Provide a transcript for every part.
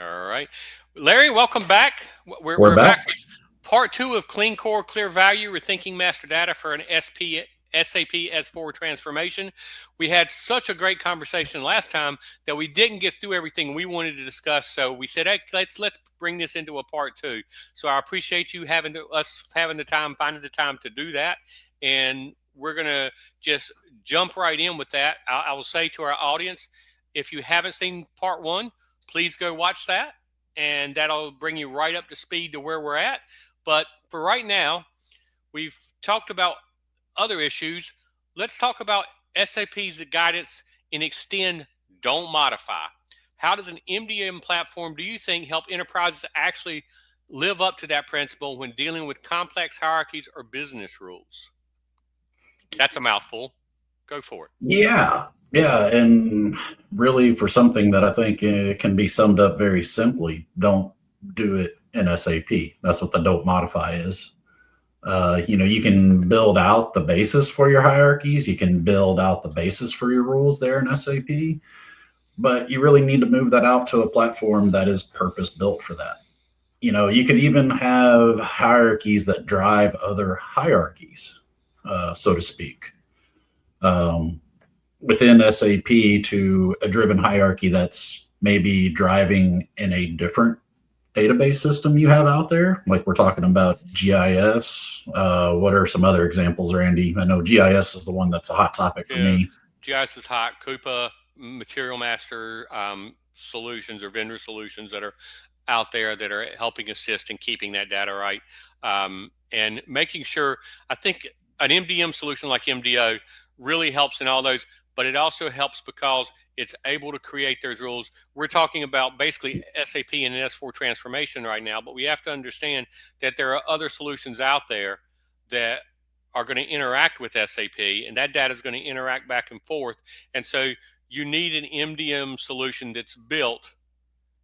All right. Larry, welcome back. We're We're back. back. It's part two of Clean Core, Clear Value, Rethinking Master Data for an SAP S4 transformation. We had such a great conversation last time that we didn't get through everything we wanted to discuss. So we said, hey, let's bring this into a part two. So I appreciate you us having the time, finding the time to do that. And we're going to just jump right in with that. I will say to our audience, if you haven't seen part one, please go watch that, and that'll bring you right up to speed to where we're at. But for right now, we've talked about other issues. Let's talk about SAP's guidance in extend, don't modify. How does an MDM platform, do you think, help enterprises actually live up to that principle when dealing with complex hierarchies or business rules? That's a mouthful. Go for it. Yeah, and really for something that I think can be summed up very simply, don't do it in SAP. That's what the don't modify is. You can build out the basis for your hierarchies. You can build out the basis for your rules there in SAP, but you really need to move that out to a platform that is purpose built for that. You could even have hierarchies that drive other hierarchies, so to speak. Um, Within SAP to a driven hierarchy that's maybe driving in a different database system you have out there. Like we're talking about GIS. What are some other examples, Randy? I know GIS is the one that's a hot topic for Yeah, me. GIS is hot. Coupa, Material Master solutions or vendor solutions that are out there that are helping assist in keeping that data right, and making sure. I think an MDM solution like MDO really helps in all those, but it also helps because it's able to create those rules. We're talking about basically SAP and an S4 transformation right now, but we have to understand that there are other solutions out there that are going to interact with SAP, and that data is going to interact back and forth. And so you need an MDM solution that's built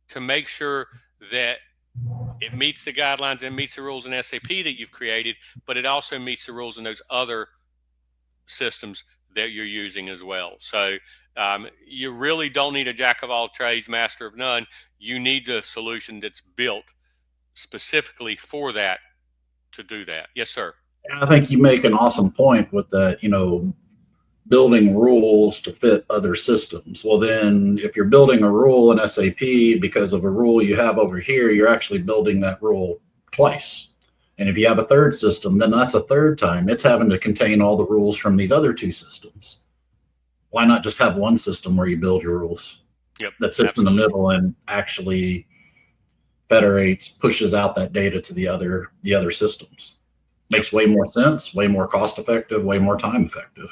to make sure that it meets the guidelines and meets the rules in SAP that you've created, but it also meets the rules in those other systems that you're using as well. So you really don't need a jack of all trades, master of none. You need a solution that's built specifically for that to do that. Yes, sir. And I think you make an awesome point with that, building rules to fit other systems. Well, then if you're building a rule in SAP because of a rule you have over here, you're actually building that rule twice. And if you have a third system, then that's a third time. It's having to contain all the rules from these other two systems. Why not just have one system where you build your rules Yep, that sits in the absolutely. middle and actually federates, pushes out that data to the other systems? Yep. Makes way more sense, way more cost effective, way more time effective.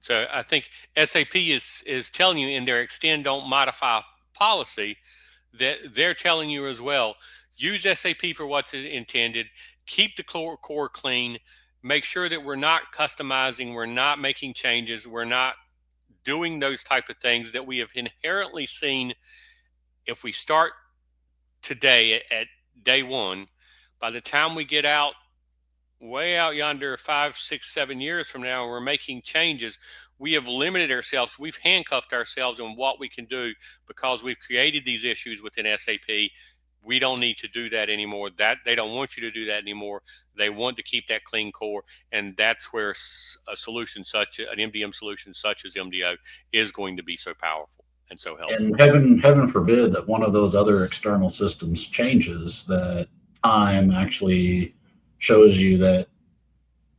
So I think SAP is telling you in their extend don't modify policy that they're telling you as well. Use SAP for what's intended. Keep the core clean. Make sure that we're not customizing. We're not making changes. We're not doing those type of things that we have inherently seen. If we start today at day one, by the time we get out way out yonder 5, 6, 7 years from now and we're making changes, we have limited ourselves, we've handcuffed ourselves on what we can do because we've created these issues within SAP. We don't need to do that anymore. That they don't want you to do that anymore. They want to keep that clean core, and that's where a solution such an MDM solution such as MDO is going to be so powerful and so helpful. And heaven forbid that one of those other external systems changes, that time actually shows you that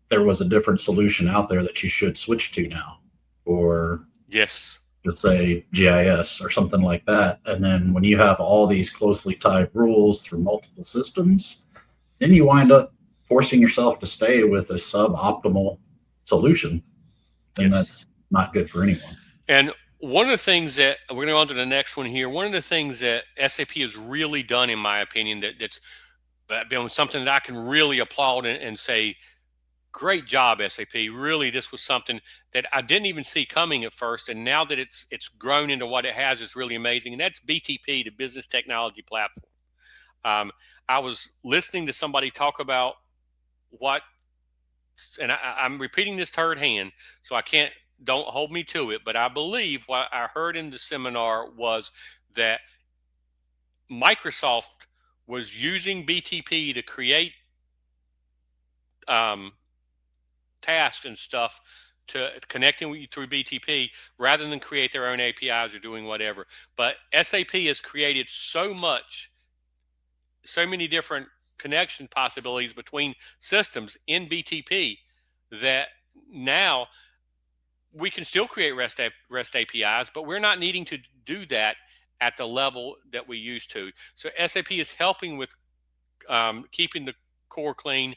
there was a different solution out there that you should switch to now, or Yes. just say GIS or something like that. And then when you have all these closely tied rules through multiple systems, then you wind up forcing yourself to stay with a suboptimal solution, and Yes. that's not good for anyone. And one of the things that we're going to go on to the next one here, one of the things that SAP has really done, in my opinion, that's been something that I can really applaud and say, great job, SAP. Really, this was something that I didn't even see coming at first, and now that it's grown into what it has, is really amazing. And that's BTP, the Business Technology Platform. I was listening to somebody talk about what, and I'm repeating this third hand, so I can't, don't hold me to it, but I believe what I heard in the seminar was that Microsoft was using BTP to create um, tasks and stuff to connecting with you through BTP rather than create their own APIs or doing whatever. But SAP has created so many different connection possibilities between systems in BTP that now we can still create REST APIs, but we're not needing to do that at the level that we used to. So SAP is helping with keeping the core clean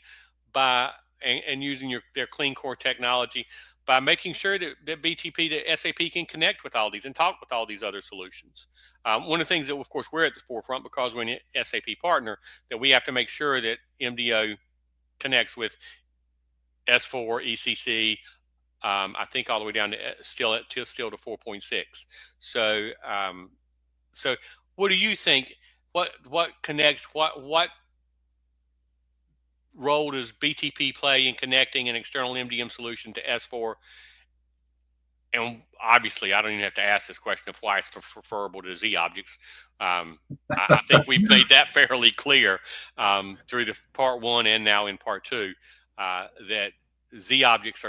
by and using their clean core technology by making sure that BTP, that SAP can connect with all these and talk with all these other solutions. One of the things that, of course, we're at the forefront because we're an SAP partner, that we have to make sure that MDO connects with S4, ECC, I think all the way down to still to 4.6. So what do you think? What connects? What role does BTP play in connecting an external MDM solution to S4? And obviously, I don't even have to ask this question of why it's preferable to Z objects. I think we've made that fairly clear through the part one and now in part two that Z objects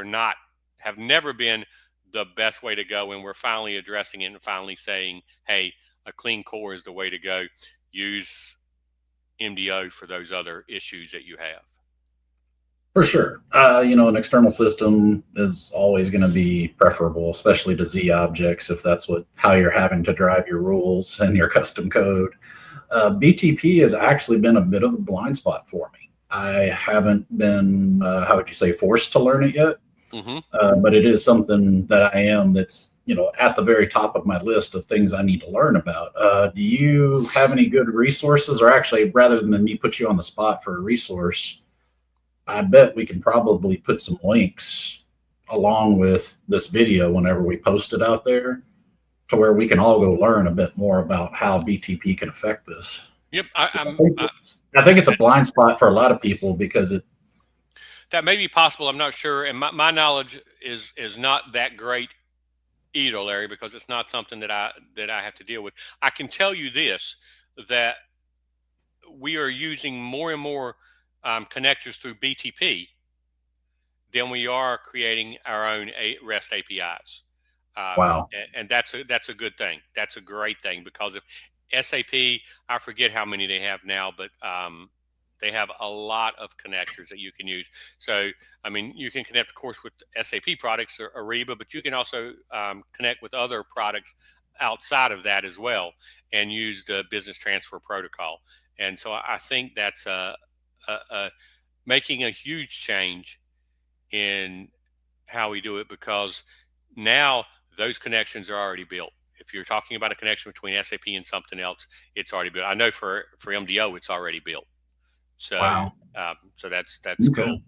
have never been the best way to go, and we're finally addressing it and finally saying, hey, a clean core is the way to go. Use MDO for those other issues that you have. For sure. An external system is always going to be preferable, especially to Z objects, if that's how you're having to drive your rules and your custom code. BTP has actually been a bit of a blind spot for me. I haven't been, how would you say, forced to learn it yet. But it is something that that's at the very top of my list of things I need to learn about. Do you have any good resources, or actually, rather than me put you on the spot for a resource, I bet we can probably put some links along with this video whenever we post it out there to where we can all go learn a bit more about how BTP can affect this. Yep. I think it's a blind spot for a lot of people because that may be possible. I'm not sure. And my knowledge is not that great either, Larry, because it's not something that I have to deal with. I can tell you this, that we are using more and more connectors through BTP than we are creating our own REST APIs. Wow. And that's a good thing. That's a great thing, because if SAP, I forget how many they have now, but they have a lot of connectors that you can use. So, I mean, you can connect, of course, with SAP products or Ariba, but you can also connect with other products outside of that as well and use the business transfer protocol. And so I think that's making a huge change in how we do it, because now those connections are already built. If you're talking about a connection between SAP and something else, it's already built. I know for MDO, it's already built. So, wow. So that's okay. cool.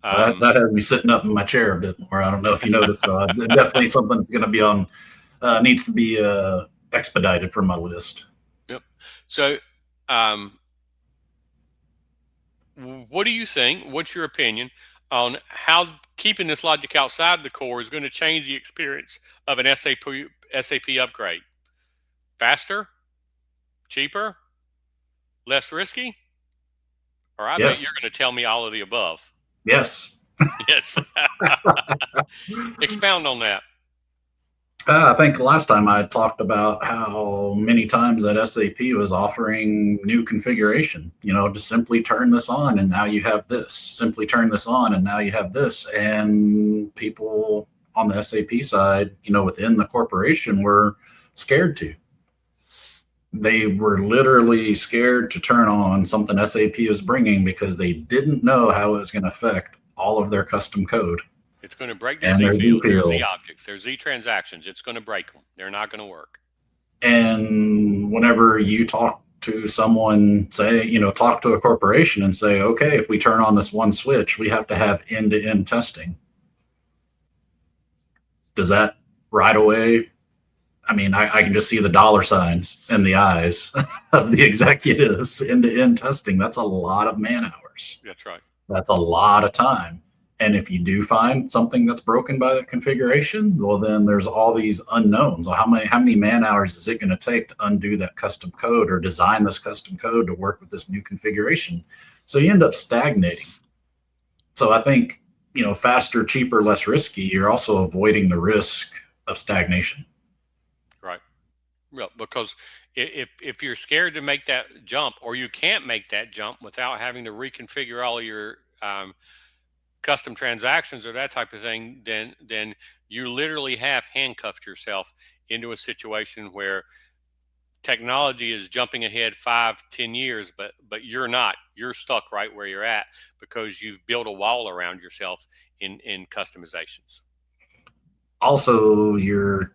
That has me sitting up in my chair a bit more. I don't know if you noticed, definitely something that's going to be on, needs to be expedited from my list. Yep. So, what do you think? What's your opinion on how keeping this logic outside the core is going to change the experience of an SAP upgrade? Faster, cheaper, less risky? Or I bet you're going to tell me all of the above. Yes. Yes. Expound on that. I think last time I talked about how many times that SAP was offering new configuration, just simply turn this on and now you have this, simply turn this on and now you have this. And people on the SAP side, within the corporation were scared to. They were literally scared to turn on something SAP is bringing because they didn't know how it was going to affect all of their custom code. It's going to break their Z fields, their Z objects, their Z transactions. It's going to break them. They're not going to work. And whenever you talk to someone, talk to a corporation and say, okay, if we turn on this one switch, we have to have end-to-end testing. Does that right away? I mean, I can just see the dollar signs in the eyes of the executives. End-to-end testing, that's a lot of man hours. That's right. That's a lot of time. And if you do find something that's broken by that configuration, well, then there's all these unknowns. Well, how many man hours is it going to take to undo that custom code or design this custom code to work with this new configuration? So you end up stagnating. So I think, faster, cheaper, less risky, you're also avoiding the risk of stagnation. Right. Well, because if you're scared to make that jump, or you can't make that jump without having to reconfigure all of your custom transactions or that type of thing, then you literally have handcuffed yourself into a situation where technology is jumping ahead 5-10 years, but you're not. You're stuck right where you're at because you've built a wall around yourself in customizations. Also, here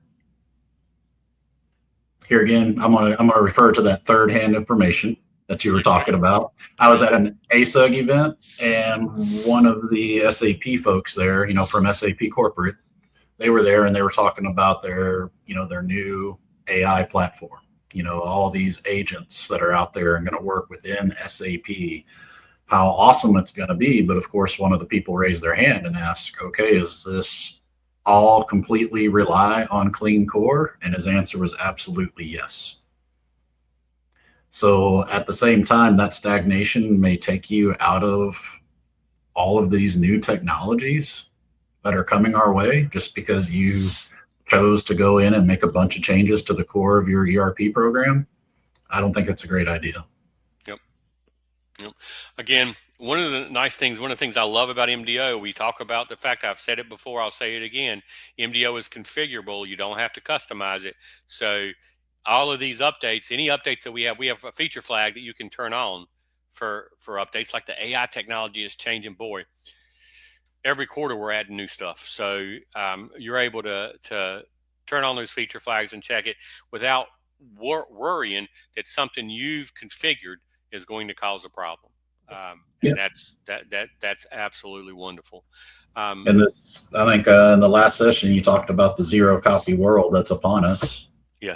again, I'm gonna refer to that third hand information that you were talking about. I was at an ASUG event, and one of the SAP folks there, from SAP corporate, they were there and they were talking about their new AI platform. All these agents that are out there and going to work within SAP, how awesome it's going to be. But of course, one of the people raised their hand and asked, okay, is this all completely rely on clean core? And his answer was absolutely yes. So at the same time, that stagnation may take you out of all of these new technologies that are coming our way just because you chose to go in and make a bunch of changes to the core of your ERP program. I don't think it's a great idea. Yep. Again, one of the things I love about MDO, we talk about the fact, I've said it before, I'll say it again, MDO is configurable. You don't have to customize it. So all of these updates, any updates that we have a feature flag that you can turn on for updates. Like the AI technology is changing. Boy, every quarter we're adding new stuff. So you're able to turn on those feature flags and check it without worrying that something you've configured is going to cause a problem. Yeah. And that's absolutely wonderful. And this, I think, in the last session, you talked about the zero copy world that's upon us. Yeah.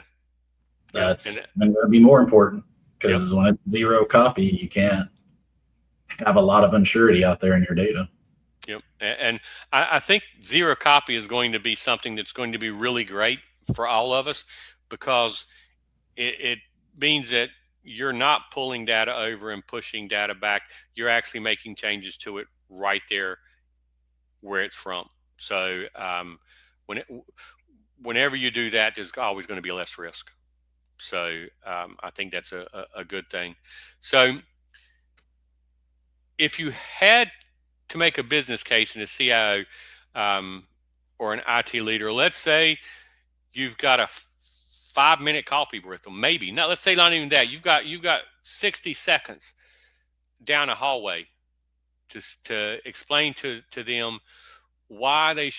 That's going to be more important because when it's zero copy, you can't have a lot of unsurety out there in your data. Yep. And I think zero copy is going to be something that's going to be really great for all of us, because it means that you're not pulling data over and pushing data back. You're actually making changes to it right there where it's from. So whenever you do that, there's always going to be less risk. So I think that's a good thing. So if you had to make a business case in a CIO or an IT leader, let's say you've got a 5-minute coffee with them, maybe not. Let's say not even that. You've got 60 seconds down a hallway to explain to them why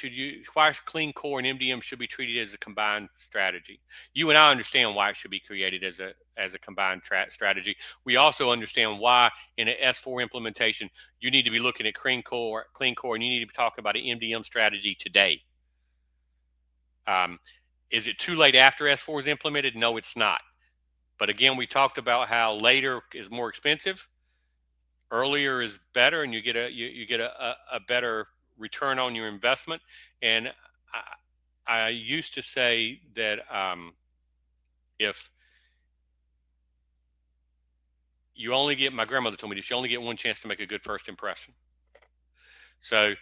clean core and MDM should be treated as a combined strategy. You and I understand why it should be created as a combined strategy. We also understand why in an S4 implementation you need to be looking at clean core, and you need to be talking about an MDM strategy today. Is it too late after S4 is implemented? No, it's not. But again, we talked about how later is more expensive, earlier is better, and you get a better return on your investment. And I used to say that if you only get, my grandmother told me this, you only get one chance to make a good first impression. So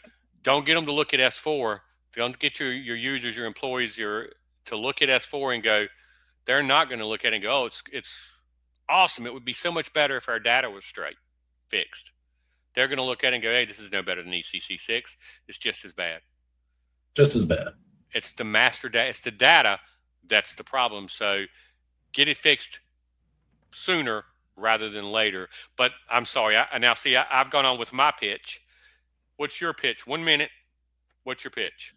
don't get them to look at S4. Don't get your users, your employees, to look at S4 and go, they're not going to look at it and go, oh, it's awesome. It would be so much better if our data was fixed. They're going to look at it and go, hey, this is no better than ECC6. It's just as bad. Just as bad. It's the master data. It's the data that's the problem. So get it fixed sooner rather than later. But I'm sorry. I've gone on with my pitch. What's your pitch? 1 minute. What's your pitch?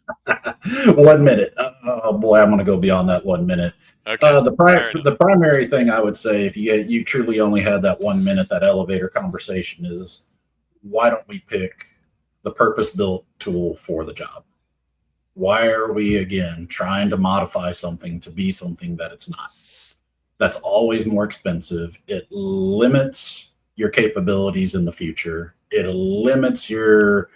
1 minute. Oh boy, I'm going to go beyond that 1 minute. Okay. The primary thing I would say, if you truly only had that 1 minute, that elevator conversation, is why don't we pick the purpose-built tool for the job? Why are we, again, trying to modify something to be something that it's not? That's always more expensive. It limits your capabilities in the future. It limits your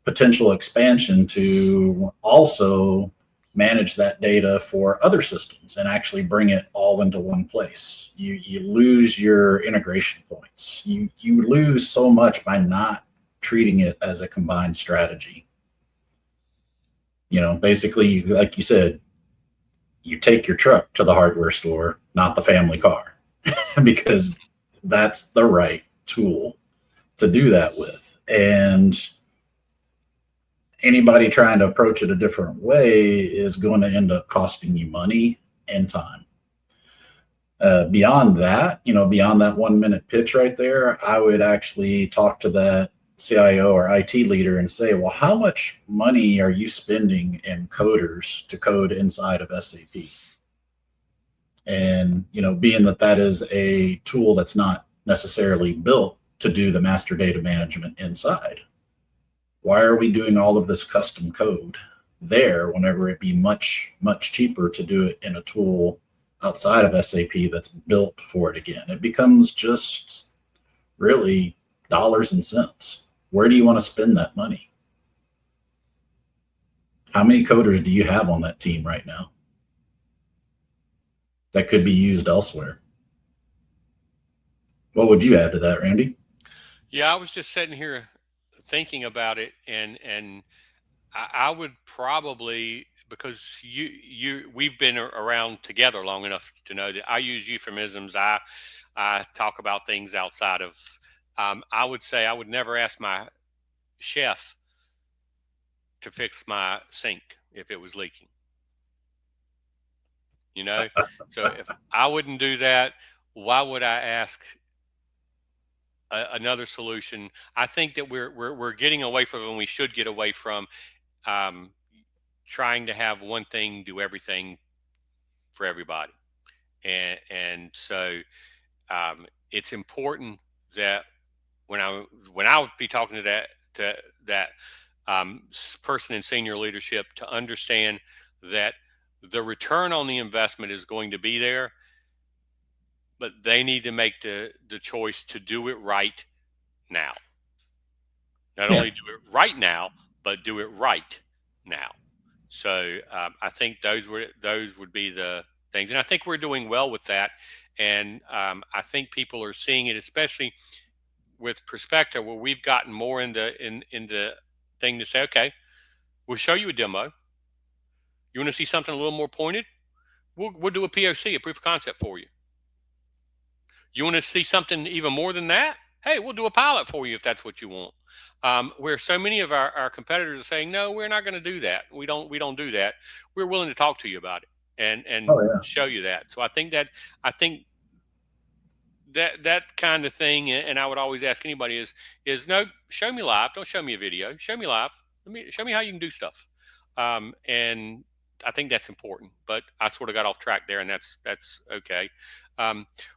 potential expansion to also manage that data for other systems and actually bring it all into one place. You lose your integration points. You lose so much by not treating it as a combined strategy. Basically, like you said, you take your truck to the hardware store, not the family car, because that's the right tool to do that with. And anybody trying to approach it a different way is going to end up costing you money and time. Beyond that, beyond that 1 minute pitch right there, I would actually talk to that CIO or IT leader and say, well, how much money are you spending in coders to code inside of SAP? And, being that is a tool that's not necessarily built to do the master data management inside, why are we doing all of this custom code there whenever it'd be much, much cheaper to do it in a tool outside of SAP that's built for it again? It becomes just really dollars and cents. Where do you want to spend that money? How many coders do you have on that team right now that could be used elsewhere? What would you add to that, Randy? Yeah, I was just sitting here thinking about it, and I would probably, because we've been around together long enough to know that I use euphemisms. I talk about things outside of. I would say I would never ask my chef to fix my sink if it was leaking. So if I wouldn't do that, why would I ask another solution? I think that we're getting away from, and we should get away from, trying to have one thing do everything for everybody. And so it's important that when I would be talking to that person in senior leadership, to understand that the return on the investment is going to be there, but they need to make the choice to do it right now. Not only do it right now, but do it right now. So I think those would be the things, and I think we're doing well with that. And I think people are seeing it, especially with Perspective, where we've gotten more into thing to say, okay, we'll show you a demo. You want to see something a little more pointed? We'll do a POC, a proof of concept for you. You want to see something even more than that? Hey, we'll do a pilot for you if that's what you want. Where so many of our competitors are saying, no, we're not going to do that. We don't do that. We're willing to talk to you about it and show you that. So I think that kind of thing, and I would always ask anybody is no, show me live. Don't show me a video. Show me live. Show me how you can do stuff. And I think that's important. But I sort of got off track there, and that's okay.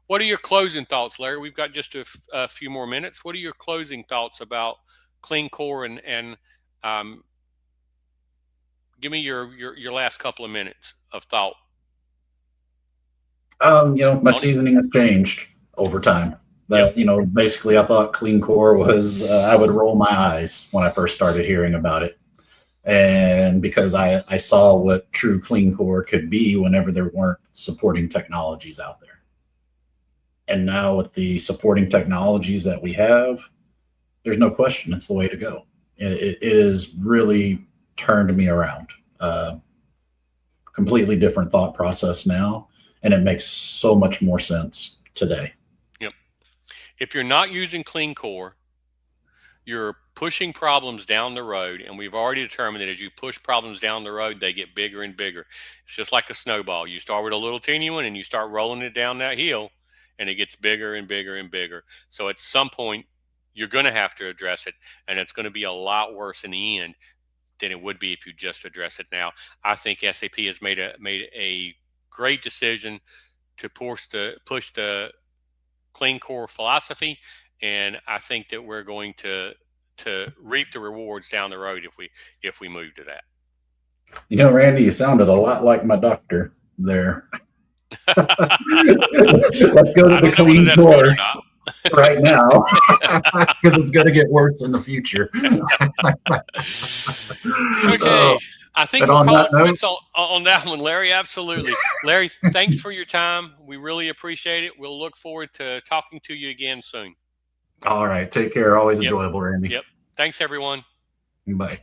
What are your closing thoughts, Larry? We've got just a few more minutes. What are your closing thoughts about Clean Core, and give me your last couple of minutes of thought. My seasoning has changed over time. Basically I thought Clean Core was, I would roll my eyes when I first started hearing about it. And because I saw what true Clean Core could be whenever there weren't supporting technologies out there. And now with the supporting technologies that we have, there's no question it's the way to go. It has really turned me around. Completely different thought process now, and it makes so much more sense today. Yep. If you're not using Clean Core, you're pushing problems down the road, and we've already determined that as you push problems down the road, they get bigger and bigger. It's just like a snowball. You start with a little teeny one, and you start rolling it down that hill, and it gets bigger and bigger and bigger. So at some point, you're going to have to address it, and it's going to be a lot worse in the end than it would be if you just address it now. I think SAP has made a great decision to push the Clean Core philosophy, and I think that we're going to reap the rewards down the road if we move to that. Randy, you sounded a lot like my doctor there. Let's go to the Clean Core. right now because it's going to get worse in the future. Okay, Oh, I think and we'll on call that it note, quits on that one, Larry. Absolutely. Larry, thanks for your time. We really appreciate it. We'll look forward to talking to you again soon. all right, take care. Always Yep. enjoyable, Randy. Yep. Thanks, everyone. Bye.